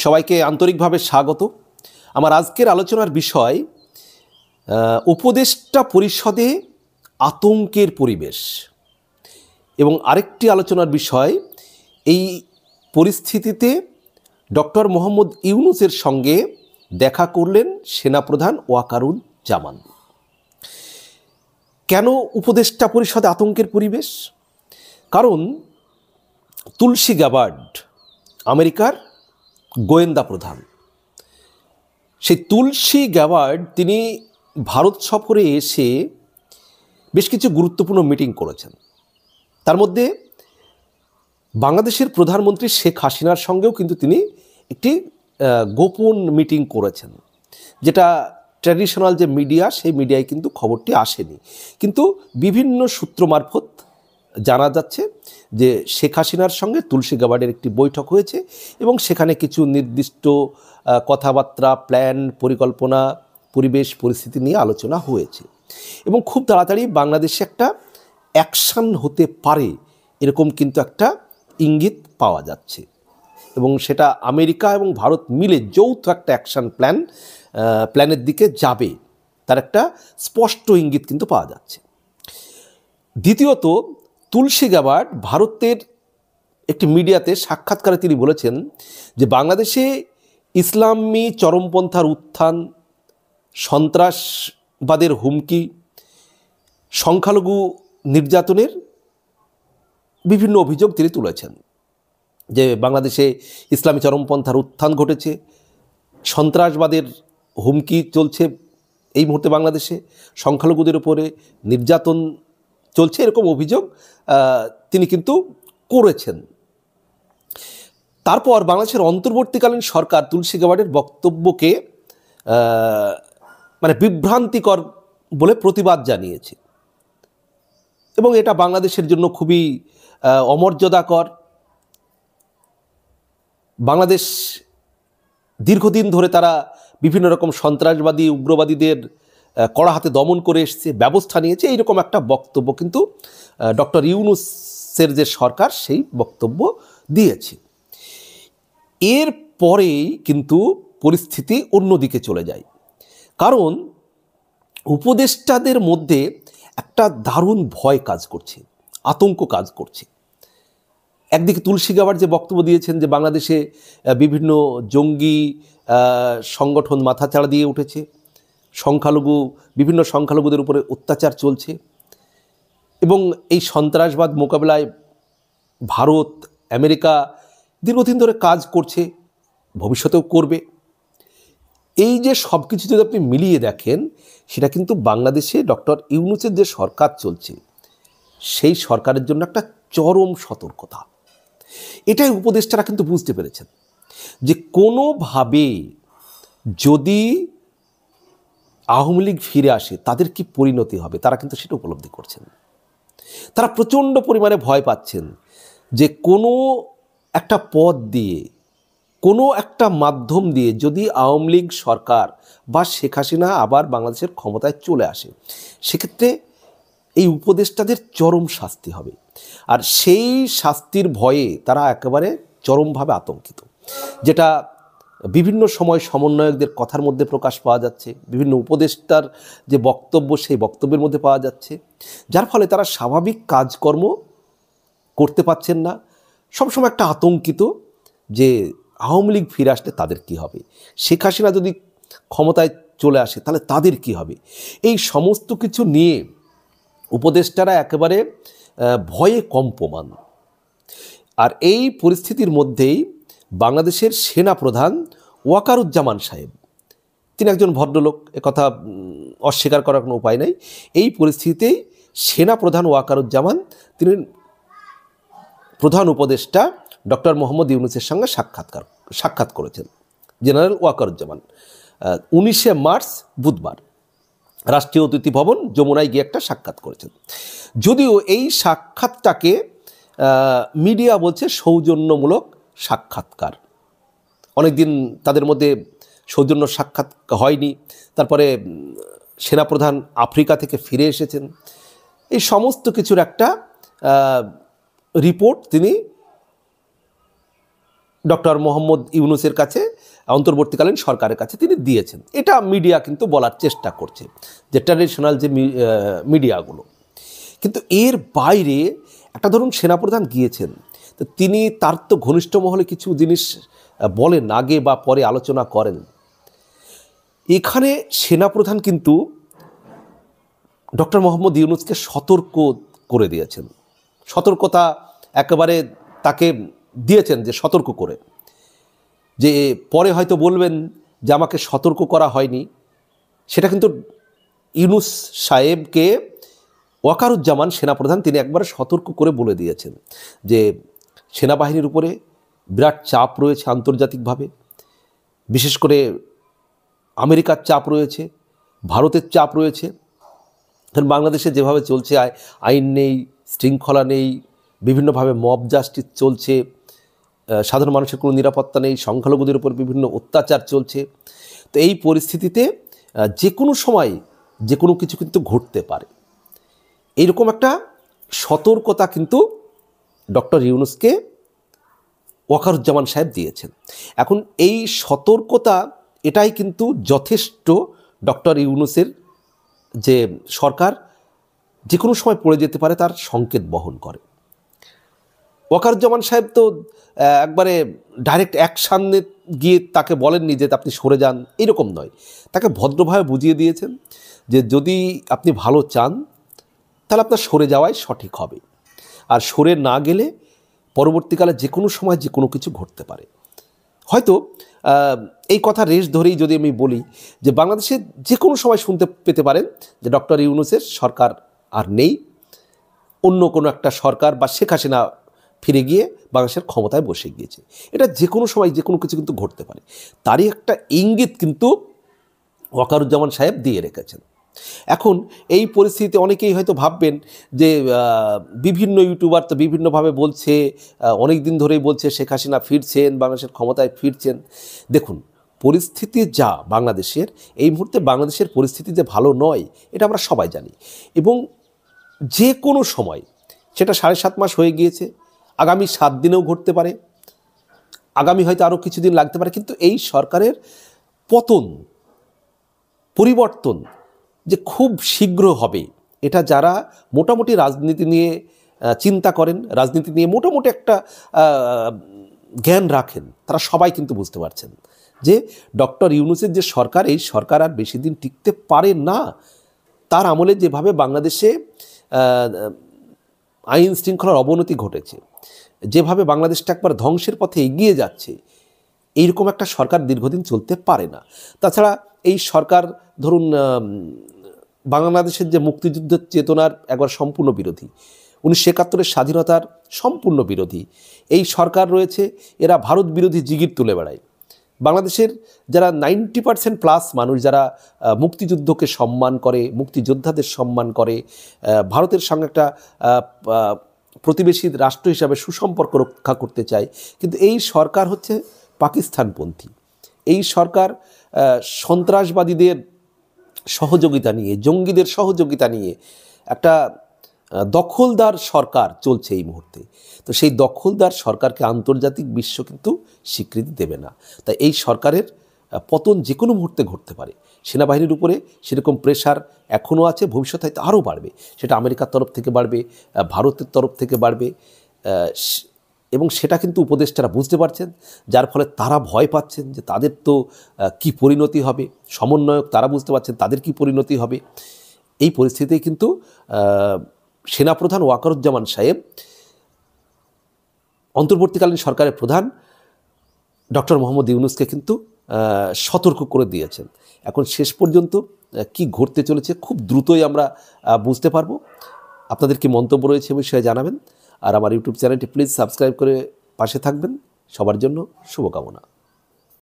সবাইকে আন্তরিকভাবে স্বাগত। আমার আজকের আলোচনার বিষয় উপদেষ্টা পরিষদে আতঙ্কের পরিবেশ, এবং আরেকটি আলোচনার বিষয় এই পরিস্থিতিতে ডক্টর মোহাম্মদ ইউনূসের সঙ্গে দেখা করলেন সেনাপ্রধান ওয়াকারুজ্জামান। কেন উপদেষ্টা পরিষদে আতঙ্কের পরিবেশ? কারণ তুলসী গ্যাবার্ড আমেরিকার গোয়েন্দা প্রধান, সেই তুলসী গ্যাবার্ড তিনি ভারত সফরে এসে বেশ কিছু গুরুত্বপূর্ণ মিটিং করেছেন। তার মধ্যে বাংলাদেশের প্রধানমন্ত্রী শেখ হাসিনার সঙ্গেও কিন্তু তিনি একটি গোপন মিটিং করেছেন, যেটা ট্র্যাডিশনাল যে মিডিয়া সেই মিডিয়ায় কিন্তু খবরটি আসেনি, কিন্তু বিভিন্ন সূত্র মারফত জানা যাচ্ছে যে শেখ হাসিনার সঙ্গে তুলসী গ্যাবার্ডের একটি বৈঠক হয়েছে এবং সেখানে কিছু নির্দিষ্ট কথাবার্তা, প্ল্যান, পরিকল্পনা, পরিবেশ পরিস্থিতি নিয়ে আলোচনা হয়েছে এবং খুব তাড়াতাড়ি বাংলাদেশে একটা অ্যাকশন হতে পারে এরকম কিন্তু একটা ইঙ্গিত পাওয়া যাচ্ছে, এবং সেটা আমেরিকা এবং ভারত মিলে যৌথ একটা অ্যাকশন প্ল্যানের দিকে যাবে, তার একটা স্পষ্ট ইঙ্গিত কিন্তু পাওয়া যাচ্ছে। দ্বিতীয়ত, তুলসী গ্যাবার্ড ভারতের একটি মিডিয়াতে সাক্ষাৎকারে তিনি বলেছেন যে বাংলাদেশে ইসলামী চরমপন্থার উত্থান, সন্ত্রাসবাদের হুমকি, সংখ্যালঘু নির্যাতনের বিভিন্ন অভিযোগ তিনি তুলেছেন, যে বাংলাদেশে ইসলামী চরমপন্থার উত্থান ঘটেছে, সন্ত্রাসবাদের হুমকি চলছে এই মুহূর্তে বাংলাদেশে, সংখ্যালঘুদের উপরে নির্যাতন চলছে, এরকম অভিযোগ তিনি কিন্তু করেছেন। তারপর বাংলাদেশের অন্তর্বর্তীকালীন সরকার তুলসী গ্যাবার্ডের বক্তব্যকে বিভ্রান্তিকর বলে প্রতিবাদ জানিয়েছে এবং এটা বাংলাদেশের জন্য খুবই অমর্যাদাকর। বাংলাদেশ দীর্ঘদিন ধরে তারা বিভিন্ন রকম সন্ত্রাসবাদী, উগ্রবাদীদের কড়া হাতে দমন করে এসছে, ব্যবস্থা নিয়েছে, এইরকম একটা বক্তব্য কিন্তু ডক্টর ইউনূসের যে সরকার সেই বক্তব্য দিয়েছে। এর পরেই কিন্তু পরিস্থিতি অন্যদিকে চলে যায়, কারণ উপদেষ্টাদের মধ্যে একটা দারুণ ভয় কাজ করছে, আতঙ্ক কাজ করছে। একদিকে তুলসী গ্যাবার্ড যে বক্তব্য দিয়েছেন যে বাংলাদেশে বিভিন্ন জঙ্গি সংগঠন মাথাচাড়া দিয়ে উঠেছে, বিভিন্ন সংখ্যালঘুদের উপরে অত্যাচার চলছে এবং এই সন্ত্রাসবাদ মোকাবেলায় ভারত, আমেরিকা দীর্ঘদিন ধরে কাজ করছে, ভবিষ্যতেও করবে। এই যে সব কিছু যদি আপনি মিলিয়ে দেখেন, সেটা কিন্তু বাংলাদেশে ডক্টর ইউনূসের যে সরকার চলছে সেই সরকারের জন্য একটা চরম সতর্কতা। এটাই উপদেষ্টারা কিন্তু বুঝতে পেরেছেন যে কোনোভাবে যদি আওয়ামী লীগ ফিরে আসে তাদের কি পরিণতি হবে, তারা কিন্তু সেটা উপলব্ধি করছেন। তারা প্রচণ্ড পরিমাণে ভয় পাচ্ছেন যে কোনো একটা পথ দিয়ে, কোনো একটা মাধ্যম দিয়ে যদি আওয়ামী লীগ সরকার বা শেখ হাসিনা আবার বাংলাদেশের ক্ষমতায় চলে আসে, সেক্ষেত্রে এই উপদেষ্টাদের চরম শাস্তি হবে, আর সেই শাস্তির ভয়ে তারা একেবারে চরমভাবে আতঙ্কিত, যেটা বিভিন্ন সময় সমন্বয়কদের কথার মধ্যে প্রকাশ পাওয়া যাচ্ছে, বিভিন্ন উপদেষ্টার যে বক্তব্য সেই বক্তব্যের মধ্যে পাওয়া যাচ্ছে, যার ফলে তারা স্বাভাবিক কাজকর্ম করতে পারছেন না। সবসময় একটা আতঙ্কিত যে আওয়ামী লীগ ফিরে আসলে তাদের কী হবে, শেখ হাসিনা যদি ক্ষমতায় চলে আসে তাহলে তাদের কী হবে, এই সমস্ত কিছু নিয়ে উপদেষ্টারা একেবারে ভয়ে কম্পমান। আর এই পরিস্থিতির মধ্যেই বাংলাদেশের সেনাপ্রধান ওয়াকারুজ্জামান সাহেব, তিনি একজন ভদ্রলোক, একথা অস্বীকার করার কোনো উপায় নেই। এই পরিস্থিতিতেই সেনাপ্রধান ওয়াকারুজ্জামান তিনি প্রধান উপদেষ্টা ডক্টর মোহাম্মদ ইউনূসের সঙ্গে সাক্ষাৎ করেছেন। জেনারেল ওয়াকারুজ্জামান 19শে মার্চ বুধবার রাষ্ট্রীয় অতিথি ভবন যমুনায় গিয়ে একটা সাক্ষাৎ করেছেন। যদিও এই সাক্ষাৎটাকে মিডিয়া বলছে সৌজন্যমূলক সাক্ষাৎকার, অনেকদিন তাদের মধ্যে সৌজন্য সাক্ষাৎ হয়নি, তারপরে সেনাপ্রধান আফ্রিকা থেকে ফিরে এসেছেন, এই সমস্ত কিছুর একটা রিপোর্ট তিনি ডক্টর মোহাম্মদ ইউনূসের কাছে, অন্তর্বর্তীকালীন সরকারের কাছে তিনি দিয়েছেন। এটা মিডিয়া কিন্তু বলার চেষ্টা করছে, যে ট্র্যাডিশনাল যে মিডিয়াগুলো। কিন্তু এর বাইরে একটা ধরুন সেনাপ্রধান গিয়েছেন, তো তিনি তার তো ঘনিষ্ঠ মহলে কিছু জিনিস বলেন, আগে বা পরে আলোচনা করেন। এখানে সেনাপ্রধান কিন্তু ডক্টর মোহাম্মদ ইউনূসকে সতর্ক করে দিয়েছেন, সতর্কতা একেবারে তাকে দিয়েছেন, যে সতর্ক করে, যে পরে হয়তো বলবেন যে আমাকে সতর্ক করা হয়নি। সেটা কিন্তু ইউনূস সাহেবকে ওয়াকারুজ্জামান সেনাপ্রধান তিনি একবারে সতর্ক করে বলে দিয়েছেন যে সেনাবাহিনীর উপরে বিরাট চাপ রয়েছে আন্তর্জাতিকভাবে, বিশেষ করে আমেরিকার চাপ রয়েছে, ভারতের চাপ রয়েছে। বাংলাদেশে যেভাবে চলছে, আইন নেই, শৃঙ্খলা নেই, বিভিন্নভাবে মব জাস্টিস চলছে, সাধারণ মানুষের কোনো নিরাপত্তা নেই, সংখ্যালঘুদের উপর বিভিন্ন অত্যাচার চলছে। তো এই পরিস্থিতিতে যে কোনো সময় যে কোনো কিছু কিন্তু ঘটতে পারে, এইরকম একটা সতর্কতা কিন্তু ডক্টর ইউনূসকে ওয়াকারুজ্জামান সাহেব দিয়েছেন। এখন এই সতর্কতা এটাই কিন্তু যথেষ্ট ডক্টর ইউনূসের যে সরকার যে কোনো সময় পড়ে যেতে পারে তার সংকেত বহন করে। ওয়াকারুজ্জামান সাহেব তো একবারে ডাইরেক্ট অ্যাকশানে গিয়ে তাকে বলেননি যে আপনি সরে যান, এরকম নয়, তাকে ভদ্রভাবে বুঝিয়ে দিয়েছেন যে যদি আপনি ভালো চান তাহলে আপনার সরে যাওয়াই সঠিক হবে, আর সরে না গেলে পরবর্তীকালে যে কোনো সময় যে কোনো কিছু ঘটতে পারে। হয়তো এই কথা রেশ ধরেই যদি আমি বলি যে বাংলাদেশে যে কোনো সময় শুনতে পেতে পারেন যে ডক্টর ইউনূসের সরকার আর নেই, অন্য কোনো একটা সরকার বা শেখ হাসিনা ফিরে গিয়ে বাংলাদেশের ক্ষমতায় বসে গিয়েছে। এটা যে কোনো সময় যে কোনো কিছু কিন্তু ঘটতে পারে, তারই একটা ইঙ্গিত কিন্তু ওয়াকারুজ্জামান সাহেব দিয়ে রেখেছেন। এখন এই পরিস্থিতিতে অনেকেই হয়তো ভাববেন যে বিভিন্ন ইউটিউবার তো বিভিন্নভাবে বলছে, অনেক দিন ধরেই বলছে শেখ হাসিনা ফিরছেন, বাংলাদেশের ক্ষমতায় ফিরছেন। দেখুন, পরিস্থিতি যা বাংলাদেশের, এই মুহূর্তে বাংলাদেশের পরিস্থিতি যে ভালো নয় এটা আমরা সবাই জানি, এবং যে কোনো সময়, সেটা 7.5 মাস হয়ে গিয়েছে, আগামী 7 দিনেও ঘটতে পারে, আগামী হয়তো আরও কিছুদিন লাগতে পারে, কিন্তু এই সরকারের পতন, পরিবর্তন যে খুব শীঘ্র হবে, এটা যারা মোটামুটি রাজনীতি নিয়ে চিন্তা করেন, রাজনীতি নিয়ে মোটামুটি একটা জ্ঞান রাখেন, তারা সবাই কিন্তু বুঝতে পারছেন যে ডক্টর ইউনূসের যে সরকার, এই সরকার আর বেশি দিন টিকতে পারে না। তার আমলে যেভাবে বাংলাদেশে আইন শৃঙ্খলার অবনতি ঘটেছে, যেভাবে বাংলাদেশটা একবার ধ্বংসের পথে এগিয়ে যাচ্ছে, এইরকম একটা সরকার দীর্ঘদিন চলতে পারে না। তাছাড়া এই সরকার ধরুন বাংলাদেশের যে মুক্তিযুদ্ধের চেতনার একবার সম্পূর্ণ বিরোধী, 1971-এর স্বাধীনতার সম্পূর্ণ বিরোধী এই সরকার রয়েছে, এরা ভারত বিরোধী জিগির তুলে বেড়ায়। বাংলাদেশের যারা 90% প্লাস মানুষ যারা মুক্তিযুদ্ধকে সম্মান করে, মুক্তিযোদ্ধাদের সম্মান করে, ভারতের সঙ্গে একটা প্রতিবেশী রাষ্ট্র হিসাবে সুসম্পর্ক রক্ষা করতে চায়, কিন্তু এই সরকার হচ্ছে পাকিস্তানপন্থী। এই সরকার সন্ত্রাসবাদীদের সহযোগিতা নিয়ে, জঙ্গিদের সহযোগিতা নিয়ে একটা দখলদার সরকার চলছে এই মুহূর্তে। তো সেই দখলদার সরকারকে আন্তর্জাতিক বিশ্ব কিন্তু স্বীকৃতি দেবে না। তাই এই সরকারের পতন যে কোনো মুহূর্তে ঘটতে পারে। সেনাবাহিনীর উপরে সেরকম প্রেশার এখনও আছে, ভবিষ্যতে হয়তো আরও বাড়বে। সেটা আমেরিকার তরফ থেকে বাড়বে, ভারতের তরফ থেকে বাড়বে, এবং সেটা কিন্তু উপদেষ্টারা বুঝতে পারছেন, যার ফলে তারা ভয় পাচ্ছেন যে তাদের তো কী পরিণতি হবে। সমন্বয়ক তারা বুঝতে পারছেন তাদের কী পরিণতি হবে। এই পরিস্থিতিতে কিন্তু সেনাপ্রধান ওয়াকারুজ্জামান সাহেব অন্তর্বর্তীকালীন সরকারের প্রধান ডক্টর মোহাম্মদ ইউনূসকে কিন্তু সতর্ক করে দিয়েছেন। এখন শেষ পর্যন্ত কি ঘটতে চলেছে খুব দ্রুতই আমরা বুঝতে পারবো। আপনাদের কি মন্তব্য রয়েছে এ বিষয়ে জানাবেন, আর আমার ইউটিউব চ্যানেলটি প্লিজ সাবস্ক্রাইব করে পাশে থাকবেন। সবার জন্য শুভকামনা।